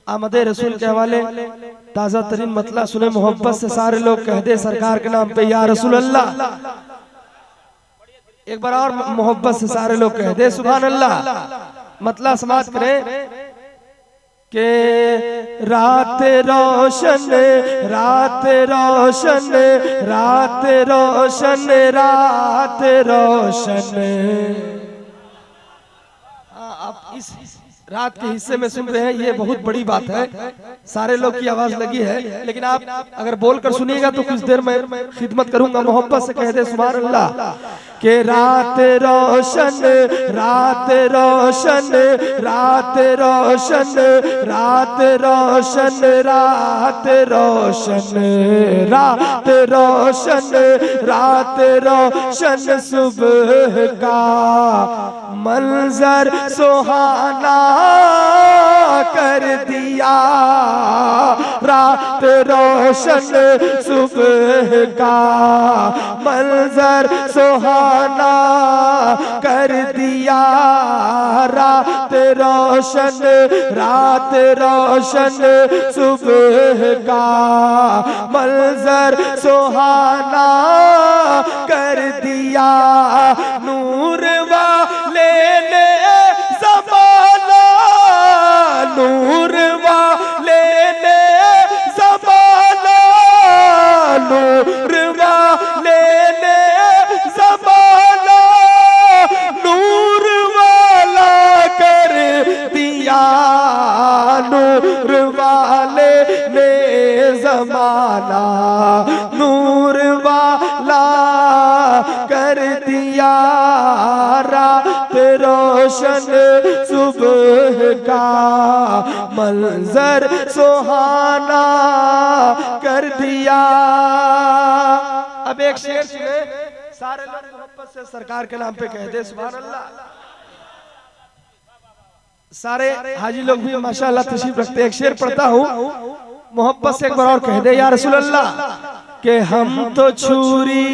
आमदे रसूल के हवाले ताज़ा तरीन मतला सुने, मोहब्बत से सारे लोग कह दे सरकार के नाम पे या रसूल अल्लाह। एक बार और मोहब्बत से सारे लोग कह दे सुभान अल्लाह। मतला समाज करें के रात रोशन रात रोशन रात रोशन रात रोशन। आप इस रात के हिस्से में सुन रहे हैं, ये बहुत बड़ी बात है। सारे लोग की आवाज लगी है, लेकिन आप अगर बोलकर सुनिएगा तो कुछ देर में खिदमत करूंगा। मोहब्बत से कह दे सुभान अल्लाह के रात रोशन रात रोशन रात रोशन रात रोशन रात रोशन रात रोशन रात रोशन। सुबह का मंजर सुहाना कर दिया, रात रोशन सुबह का मंजर सुहाना कर दिया, रात रोशन रात रोशन सुबह का मंजर सुहाना कर दिया। नूर वाले ने ज़माना नूर वाले ने ज़माना नूर वाले ने ज़माना नूर वाला कर दिया, नूर वाले ने ज़माना नूर वाला कर दिया, रात रोशन सुबह का मंजर सुहाना कर दिया। अब एक शेर सुने, सारे लोग मोहब्बत से सरकार के नाम पे कह दे सुभान अल्लाह। सारे हाजी लोग भी माशाअल्लाह तशरीफ रखते हैं। एक शेर पढ़ता हूँ, मोहब्बत से एक बार और कह दे या रसूल अल्लाह के हम तो छुरी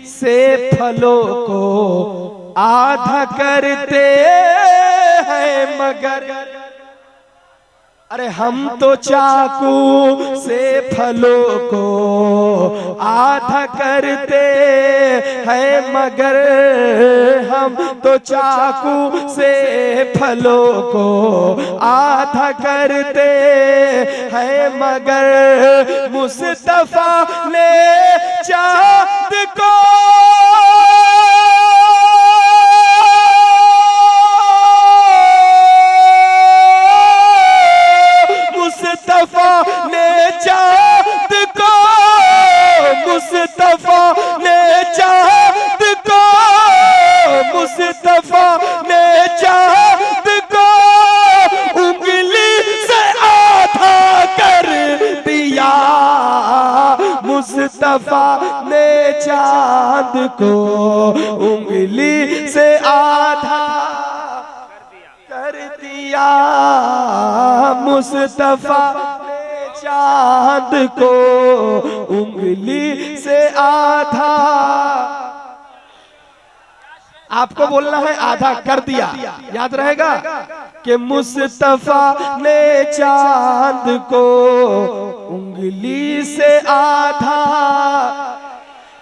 से फलों को आधा करते हैं मगर, अरे हम तो चाकू से फलों को आधा करते हैं मगर, हम तो चाकू से फलों को आधा करते हैं मगर, मुस्तफा ने चाँद को मुस्तफा ने चाँद को मुस्तफा ने चाँद को मुस्तफा ने चाँद को उंगली से आधा कर दिया, मुस्तफा ने चाँद को उंगली से आधा कर दिया, मुस्तफा ने चाँद को उंगली से आधा। आपको बोलना है आधा कर दिया, याद रहेगा कि मुस्तफा ने चाँद को उंगली से आधा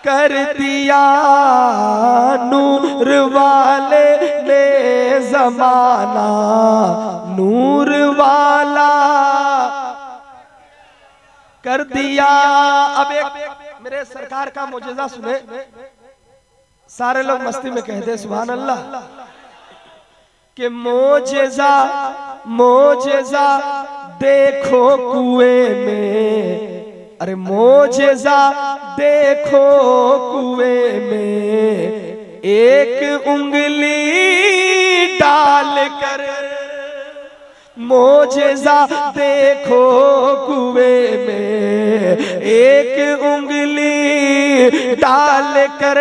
कर दिया, नूर वाले ने ज़माना नूर वाला कर दिया। अब एक मेरे सरकार का मुजज़ा सुने, सारे लोग मस्ती में कह दे सुभान अल्लाह कि मोजेज़ा मोजेज़ा देखो कुएं में, अरे मोजेज़ा देखो कुएं में एक उंगली डाल कर, मोजेज़ा देखो कुएं में एक उंगली डाल कर,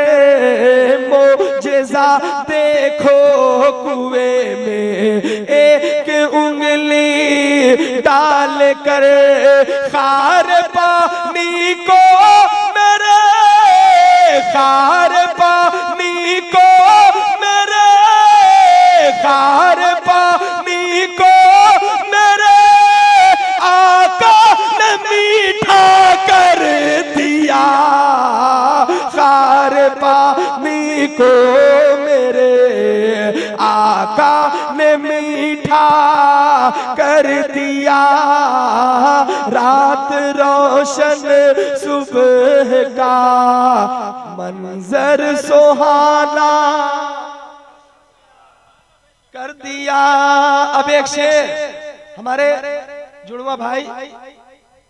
मोजेज़ा देखो कुएं में एक उंगली डाल कर, खार पानी को मेरे खार पानी को मेरे खार को मेरे आका ने मीठा कर दिया, रात रोशन सुबह का मंजर सुहाना कर दिया। अब एक शेर हमारे जुड़वा भाई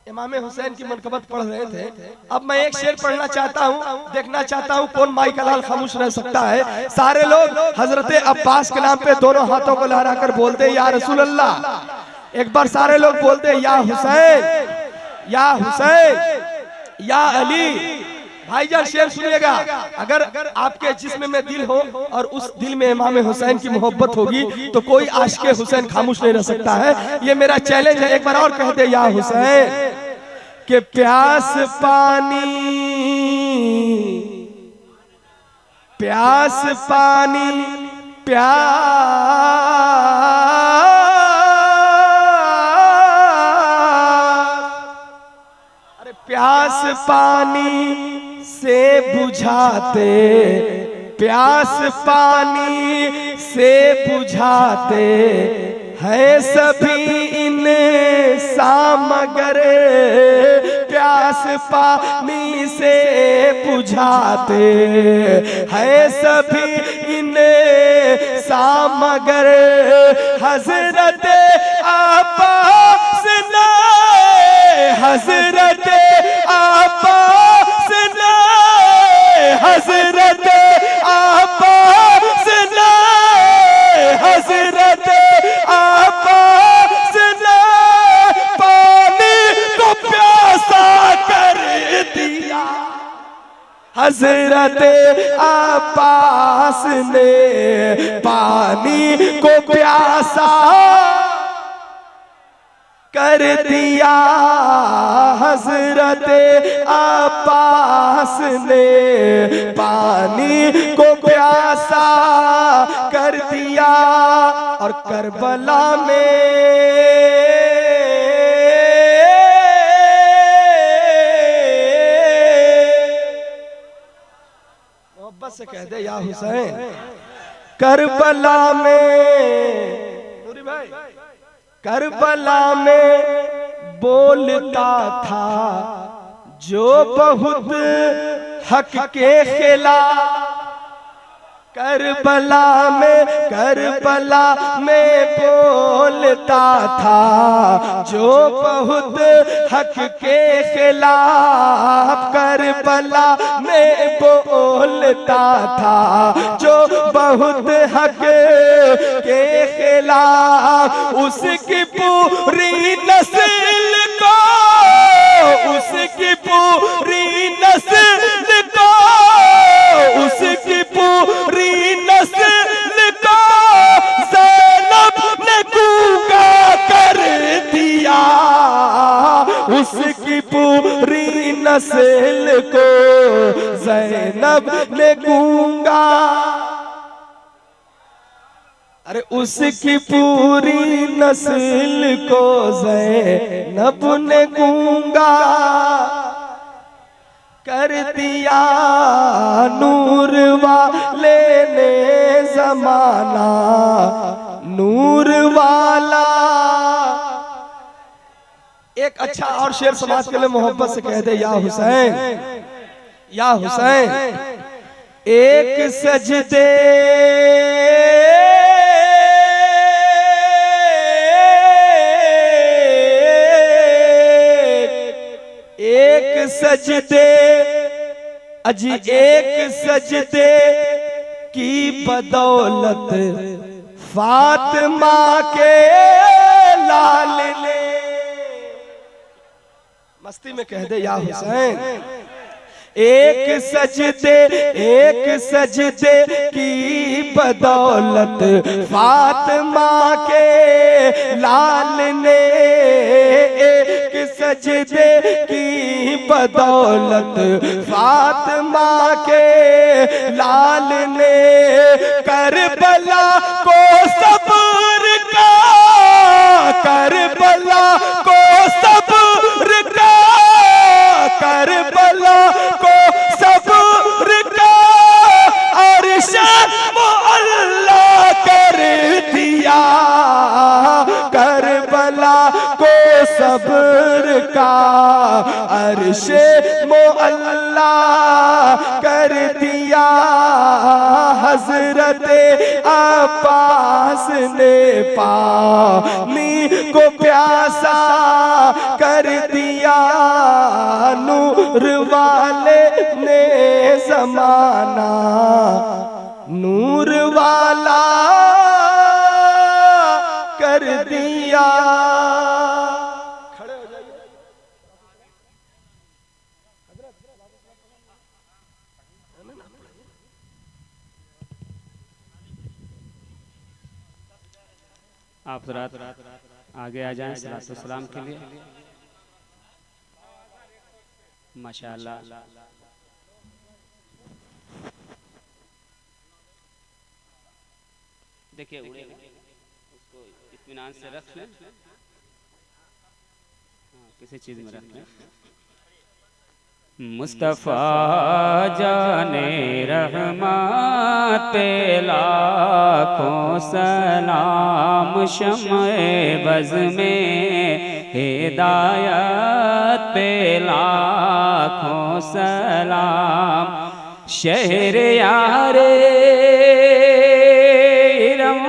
इमाम हुसैन की मनकबत पढ़ रहे थे, अब मैं एक शेर पढ़ना चाहता हूँ, देखना चाहता हूँ कौन माई का लाल खामोश रह सकता है। सारे लोग हजरत अब्बास के नाम पे दोनों हाथों को लहराकर बोलते या रसूल अल्लाह। एक बार सारे लोग बोलते या हुसैन या हुसैन या अली। भाईजान शेर सुनिएगा, अगर आपके जिस्म में दिल हो और उस दिल में इमाम हुसैन की मोहब्बत होगी तो कोई आशिक़े हुसैन खामोश नहीं रह सकता है। ये मेरा चैलेंज है, एक बार और कह दे या हुसैन के प्यास पानी प्यास पानी प्यास पानी से बुझाते, प्यास पानी से बुझाते हैं सभी इंसान, मगर प्यास पानी से बुझाते हैं सभी इंसान, मगर हजरत अब्बास ने हजरत अब्बास ने हजरत अब्बास ने हजरत अब्बास ने पानी को प्यासा कर दिया, हजरत अब्बास ने पानी को प्यासा कर दिया, हजरत अब्बास ने पानी को प्यासा कर दिया। और करबला में मोहब्बत से कह दे या हुसैन, करबला में नूरी भाई, करबला में बोलता था जो बहुत हक के खिलाफ, करबला में बोलता था जो बहुत हक के खिलाफ, करबला में बोलता था जो बहुत हक के खिलाफ, उसकी पूरी नस्ल को, उसकी पूरी नस्ल को, उसकी पूरी नस्ल को ज़ैनब ने गूंगा कर दिया, उसकी पूरी नस्ल को ज़ैनब ने गूंगा, अरे उसकी पूरी नस्ल को ज़ैनब ने गूंगा कर दिया, नूर वाले ने ज़माना नूर वाला। एक अच्छा और शेर समाज के लिए मोहब्बत से कह दे या हुसैन या हुसैन, एक सजदे एक सजदे अजी एक सजदे की बदौलत फातिमा के लाल ने, मस्ती में कह दे या हुसैन, एक सजदे की बदौलत फातिमा के लाल ने, एक सजदे की बदौलत फातिमा के लाल ने, करबला को सब्र का, करबला को सब्र का, करबला को सब्र का अर्श वाला कर दिया हजरत अब्बास ने, पानी को प्यासा कर दिया नूर वाले ने ज़माना, नूर वाला कर दिया। खड़े हो जाइए। आप रात आगे आ जाएं सलातो सलाम के लिए। माशाअल्लाह। देखिए उड़े उसको इत्मीनान से रख लें, किसी चीज में रख लें। मुस्तफ़ा जाने रहमत पे लाखों सलाम, शम्ए बज़ में हिदायत पे लाखों सलाम। शहर यारे इरम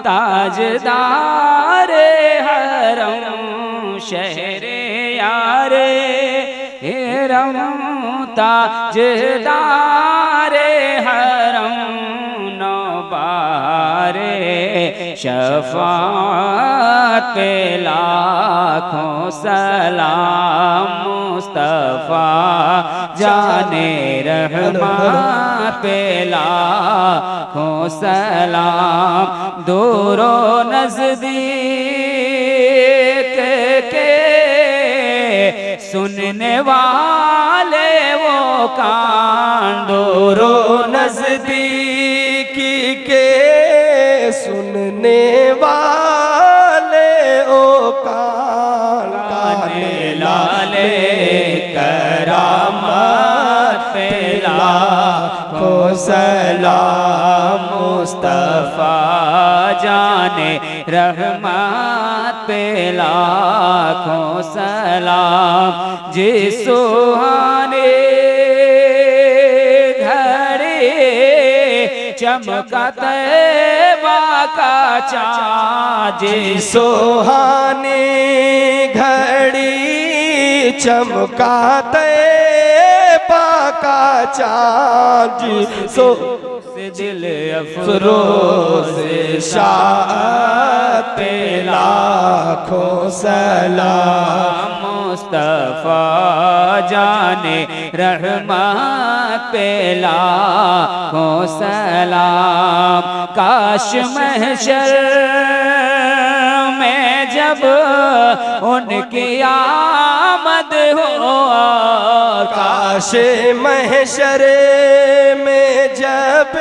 ताजदारे हरम, शहर यारे हिरम ताजदारे हरम, नौबारे शफाअत पे लाखों सलाम। मुस्तफ़ा जाने रहमत पे लाखों सलाम। दूरो नज़दीक के सुनने वाले वो कान, दूरो नज़दीक के सुनने वाले ओ कान, काने लाले करामत पे लाखों सलाम। मुस्तफ़ा जाने रहमत पे लाखों सलाम। जिस सुहाने घड़ी चमका तैबा का चाँद, जिस सुहाने घड़ी चमका तैबा का चाँद, सो दिल अफरोज़ शाअत पे लाखों सलाम। मुस्तफ़ा जाने रहमत पे लाखों सलाम। काश महशर में जब उनकी आमद हो, काश महशर में जब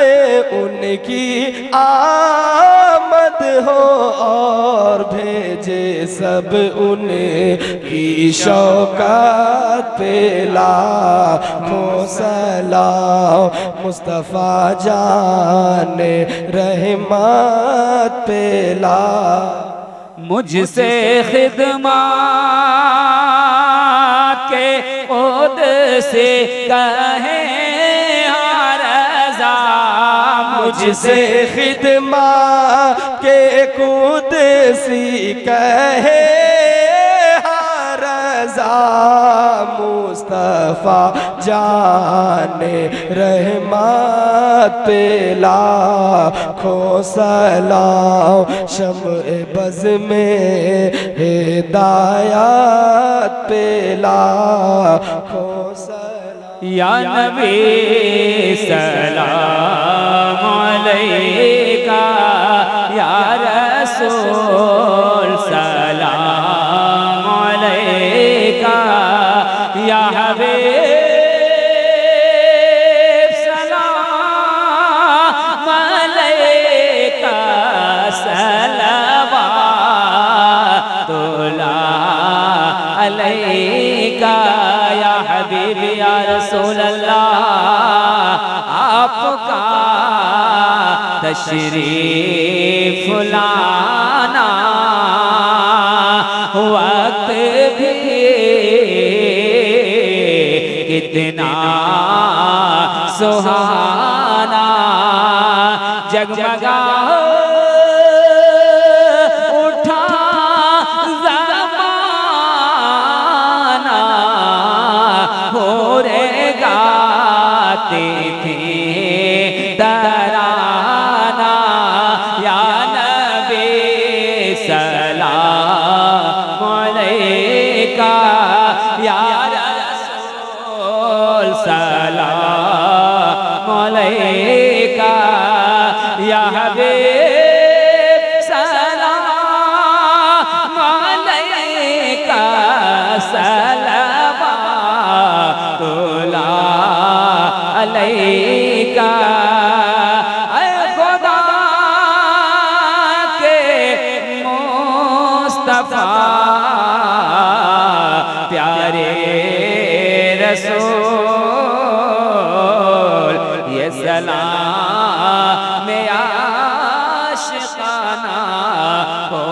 उनकी आमद हो, और भेजे सब उनकी शौकत पे लाखों सलाम। मुस्तफ़ा जाने रहमत पे लाखों। मुझसे खिदमत के खुद से कहे मुझसे खिदमत के खुद सी कहे रज़ा। मुस्तफ़ा जाने रहमत पे लाखों सलाम। शम्ए बज़ में हिदायत पे लाखों सलाम। या नबी सलाम अलैका, या रसूल सलाम अलैका, या हबीब सलाम अलैका, सलवातुल्लाह अलैका, या हबीब या रसूल अल्लाह। आपका तशरीफ लाना वक्त भी कितना सुहाना जगमगा उठा ज़माना हो रे गाते थे तराना या नबी सलाम अलैका या रसूल सलाम अलैका या हबीब सलाम अलैका सलावतुल्लाह अलैका ऐ खुदा के मुस्तफा प्यारे रसूल ये सलाम आशिकाना हो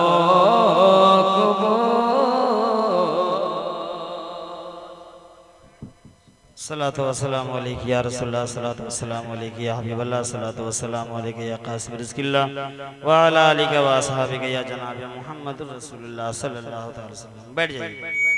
सलातो वस्सलामु अलैका या रसूलल्लाह सलातो वस्सलामु अलैका या हबीबल्लाह सलातो वस्सलामु अलैका या कासिम रिज़्किल्लाह व अला आलिका व अस्हाबिका या जनाब मुहम्मदुर रसूलुल्लाह सल्लल्लाहु अलैहि वसल्लम। बैठ जाइए।